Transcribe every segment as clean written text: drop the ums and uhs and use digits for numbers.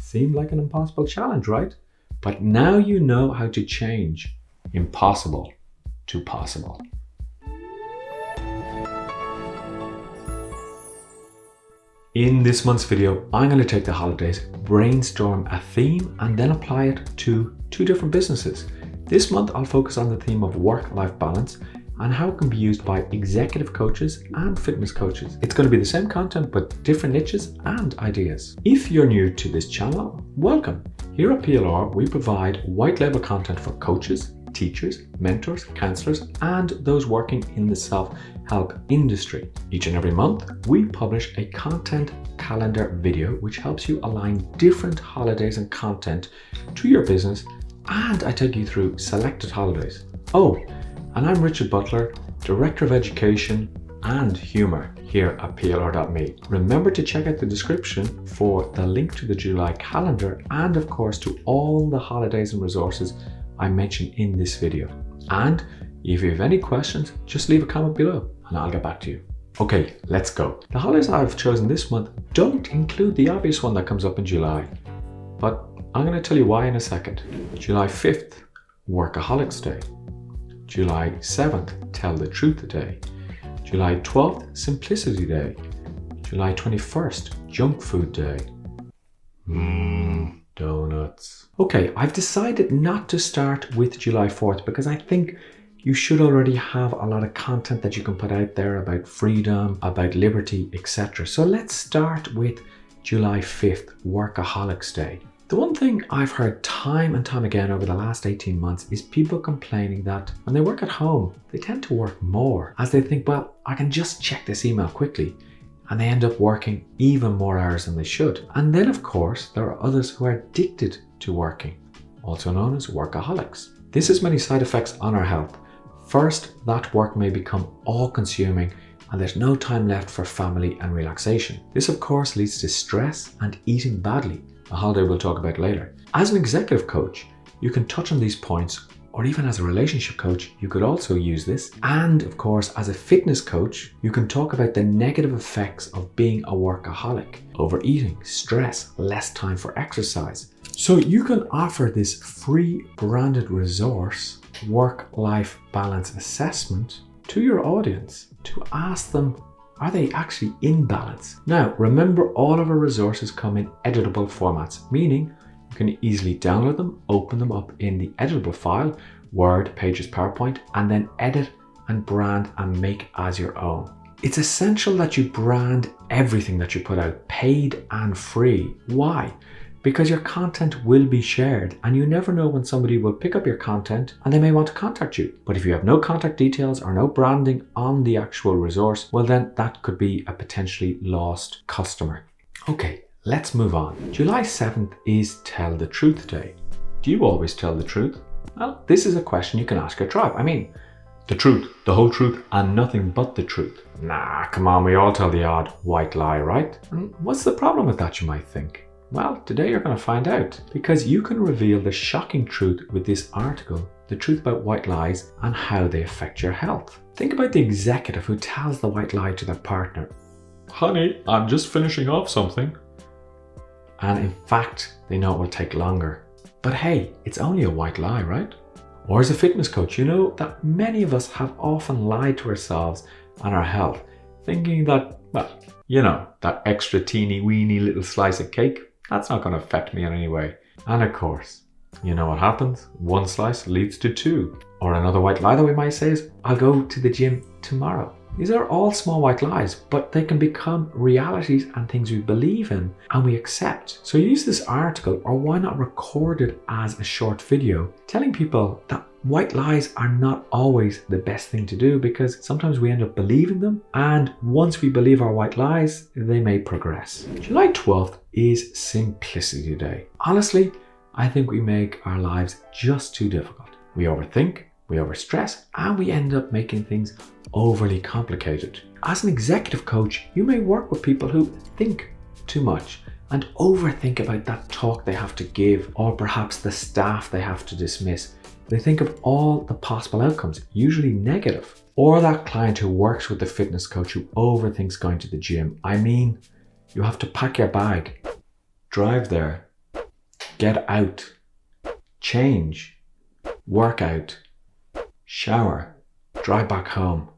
Seemed like an impossible challenge, right? But now you know how to change impossible to possible. In this month's video, I'm going to take the holidays, brainstorm a theme, and then apply it to two different businesses. This month, I'll focus on the theme of work-life balance and how it can be used by executive coaches and fitness coaches. It's going to be the same content, but different niches and ideas. If you're new to this channel, welcome. Here at PLR, we provide white label content for coaches, teachers, mentors, counselors, and those working in the self-help industry. Each and every month, we publish a content calendar video which helps you align different holidays and content to your business, and I take you through selected holidays. Oh, and I'm Richard Butler, Director of Education and Humour here at PLR.me. Remember to check out the description for the link to the July calendar and of course to all the holidays and resources I mentioned in this video. And if you have any questions, just leave a comment below and I'll get back to you. Okay, let's go. The holidays I've chosen this month don't include the obvious one that comes up in July, but I'm going to tell you why in a second. July 5th, Workaholics Day. July 7th, Tell the Truth Day. July 12th, Simplicity Day. July 21st, Junk Food Day. Donuts. Okay, I've decided not to start with July 4th because I think you should already have a lot of content that you can put out there about freedom, about liberty, etc. So let's start with July 5th, Workaholics Day. The one thing I've heard time and time again over the last 18 months is people complaining that when they work at home, they tend to work more as they think, well, I can just check this email quickly, and they end up working even more hours than they should. And then of course, there are others who are addicted to working, also known as workaholics. This has many side effects on our health. First, that work may become all-consuming and there's no time left for family and relaxation. This of course leads to stress and eating badly, a holiday we'll talk about later. As an executive coach, you can touch on these points, or even as a relationship coach, you could also use this. And of course, as a fitness coach, you can talk about the negative effects of being a workaholic: overeating, stress, less time for exercise. So you can offer this free branded resource, work-life balance assessment, to your audience to ask them, are they actually in balance? Now, remember, all of our resources come in editable formats, meaning you can easily download them, open them up in the editable file, Word, Pages, PowerPoint, and then edit and brand and make as your own. It's essential that you brand everything that you put out, paid and free. Why? Because your content will be shared and you never know when somebody will pick up your content and they may want to contact you. But if you have no contact details or no branding on the actual resource, well then that could be a potentially lost customer. Okay, let's move on. July 7th is Tell the Truth Day. Do you always tell the truth? Well, this is a question you can ask your tribe. I mean, the truth, the whole truth, and nothing but the truth. Nah, come on, we all tell the odd white lie, right? And what's the problem with that, you might think? Well, today you're going to find out, because you can reveal the shocking truth with this article, the truth about white lies and how they affect your health. Think about the executive who tells the white lie to their partner. Honey, I'm just finishing off something. And in fact, they know it will take longer. But hey, it's only a white lie, right? Or as a fitness coach, you know that many of us have often lied to ourselves and our health, thinking that, well, you know, that extra teeny weeny little slice of cake, that's not going to affect me in any way. And of course, you know what happens? One slice leads to two. Or another white lie that we might say is, I'll go to the gym tomorrow. These are all small white lies, but they can become realities and things we believe in and we accept. So use this article, or why not record it as a short video, telling people that white lies are not always the best thing to do, because sometimes we end up believing them, and once we believe our white lies, they may progress. July 12th is Simplicity Day. Honestly, I think we make our lives just too difficult. We overthink, we overstress, and we end up making things overly complicated. As an executive coach, you may work with people who think too much and overthink about that talk they have to give, or perhaps the staff they have to dismiss. They think of all the possible outcomes, usually negative. Or that client who works with the fitness coach who overthinks going to the gym. I mean, you have to pack your bag, drive there, get out, change, work out, shower, drive back home.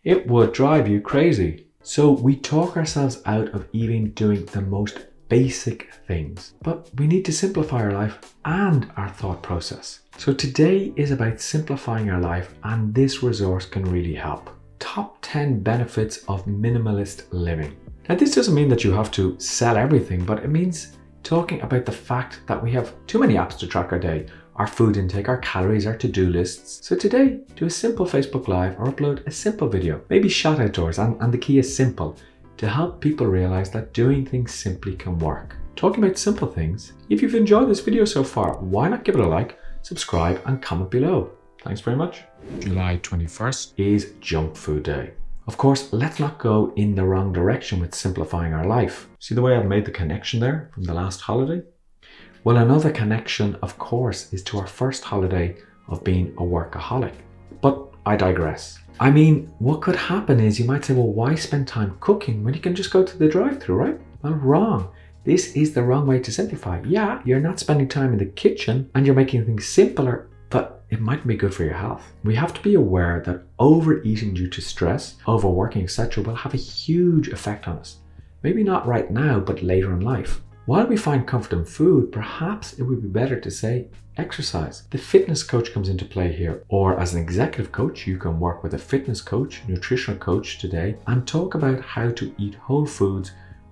It would drive you crazy. So we talk ourselves out of even doing the most basic things, but we need to simplify our life and our thought process. So today is about simplifying our life, and this resource can really help. Top 10 benefits of minimalist living. Now, this doesn't mean that you have to sell everything, but it means talking about the fact that we have too many apps to track our day, our food intake, our calories, our to-do lists. So today, do a simple Facebook Live or upload a simple video, maybe shot outdoors, and the key is simple, to help people realize that doing things simply can work. Talking about simple things, if you've enjoyed this video so far, why not give it a like, subscribe, and comment below. Thanks very much. July 21st is Junk Food Day. Of course, let's not go in the wrong direction with simplifying our life. See the way I've made the connection there from the last holiday? Well, another connection, of course, is to our first holiday of being a workaholic. But I digress. I mean, what could happen is you might say, well, why spend time cooking when you can just go to the drive-thru, right? Well, wrong. This is the wrong way to simplify. Yeah, you're not spending time in the kitchen and you're making things simpler, but it might be good for your health. We have to be aware that overeating due to stress, overworking, etc. will have a huge effect on us. Maybe not right now, but later in life. While we find comfort in food, perhaps it would be better to say exercise. The fitness coach comes into play here, or as an executive coach, you can work with a fitness coach, nutritional coach today, and talk about how to eat whole foods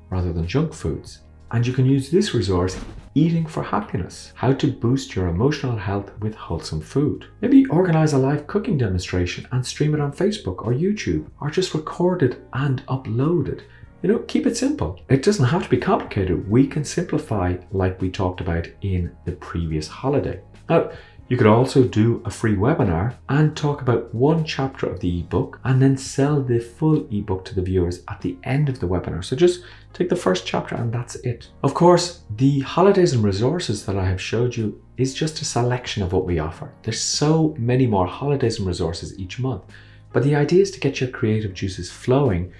rather than junk foods. And you can use this resource, Eating for Happiness, how to boost your emotional health with wholesome food. Maybe organize a live cooking demonstration and stream it on Facebook or YouTube, or just record it and upload it. You know, keep it simple. It doesn't have to be complicated. We can simplify like we talked about in the previous holiday. Now, you could also do a free webinar and talk about one chapter of the ebook and then sell the full ebook to the viewers at the end of the webinar. So just take the first chapter and that's it. Of course, the holidays and resources that I have showed you is just a selection of what we offer. There's so many more holidays and resources each month, but the idea is to get your creative juices flowing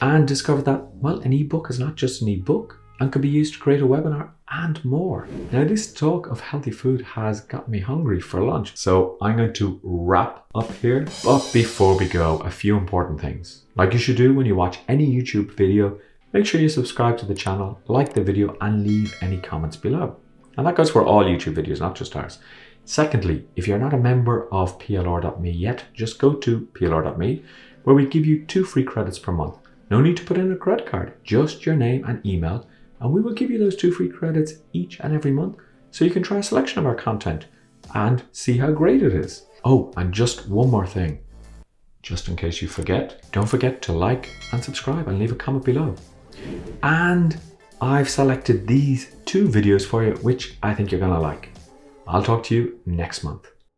and discover that, well, an ebook is not just an ebook and can be used to create a webinar and more. Now, this talk of healthy food has got me hungry for lunch, so I'm going to wrap up here. But before we go, a few important things. Like you should do when you watch any YouTube video, make sure you subscribe to the channel, like the video, and leave any comments below. And that goes for all YouTube videos, not just ours. Secondly, if you're not a member of PLR.me yet, just go to PLR.me, where we give you 2 free credits per month. No need to put in a credit card, just your name and email, and we will give you those 2 free credits each and every month so you can try a selection of our content and see how great it is. Oh, and just one more thing, just in case you forget, don't forget to like and subscribe and leave a comment below. And I've selected these 2 videos for you, which I think you're gonna like. I'll talk to you next month.